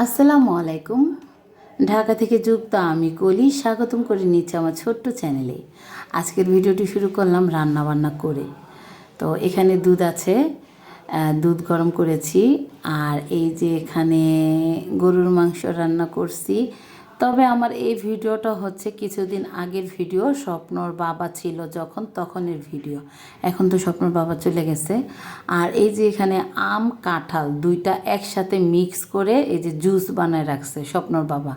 আসসালামু আলাইকুম। ঢাকা থেকে যুক্ত আমি কলি স্বাগতম করে নিচ্ছি আমার ছোট্ট চ্যানেলে। আজকের ভিডিওটি শুরু করলাম রান্না বান্না করে। তো এখানে দুধ আছে, দুধ গরম করেছি। আর এই যে এখানে গরুর মাংস রান্না করছি। তবে আমার এই ভিডিওটা হচ্ছে কিছুদিন আগের ভিডিও, স্বপ্নর বাবা ছিল যখন তখনের ভিডিও। এখন তো স্বপ্নর বাবা চলে গেছে। আর এই যে এখানে আম কাঁঠাল দুইটা একসাথে মিক্স করে এই যে জুস বানায় রাখছে স্বপ্নর বাবা।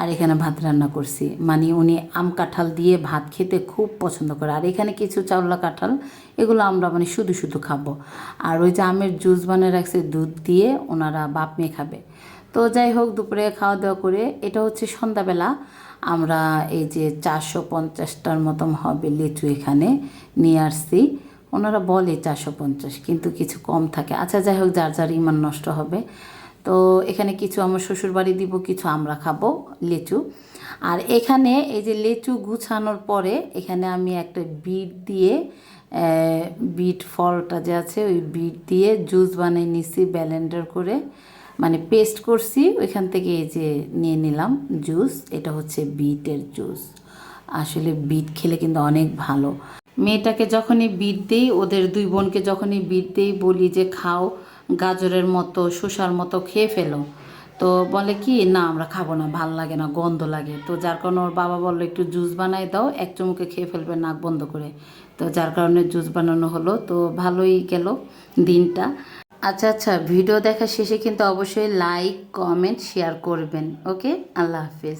আর এখানে ভাত রান্না করছি, মানে উনি আম কাঁঠাল দিয়ে ভাত খেতে খুব পছন্দ করে। আর এখানে কিছু চাউলা কাঁঠাল, এগুলো আমরা মানে শুধু শুধু খাবো। আর ওই যে আমের জুস বানিয়ে রাখছে দুধ দিয়ে, ওনারা বাপ মেয়ে খাবে। তো যাই হোক, দুপুরে খাওয়া দাওয়া করে এটা হচ্ছে সন্ধ্যাবেলা। আমরা এই যে 450টার মতন হবে লিচু এখানে নিয়ে আসছি। ওনারা বলে 450, কিন্তু কিছু কম থাকে। আচ্ছা যাই হোক, যার যার ইমান নষ্ট হবে। তো এখানে কিছু আমার শ্বশুরবাড়ি দিব, কিছু আমরা খাবো লিচু। আর এখানে এই যে লিচু গুছানোর পরে এখানে আমি একটা বিট দিয়ে, বিট ফলটা যে আছে ওই বিট দিয়ে জুস বানিয়ে নিছি ব্লেন্ডার করে, মানে পেস্ট করছি। ওইখান থেকে এই যে নিয়ে নিলাম জুস। এটা হচ্ছে বিটের জুস। আসলে বিট খেলে কিন্তু অনেক ভালো। মেয়েটাকে যখনই বিট দিই, ওদের দুই বোনকে যখনই বিট দিই, বলি যে খাও, গাজরের মতো শসার মতো খেয়ে ফেলো। তো বলে কি, না আমরা খাবো না, ভাল লাগে না, গন্ধ লাগে। তো যার কারণে ওর বাবা বললো একটু জুস বানাই দাও, এক চুমুকে খেয়ে ফেলবে নাক বন্ধ করে। তো যার কারণে জুস বানানো হলো। তো ভালোই গেল দিনটা। আচ্ছা আচ্ছা, ভিডিও দেখা শেষে কিন্তু অবশ্যই লাইক কমেন্ট শেয়ার করবেন। ওকে, আল্লাহ হাফেজ।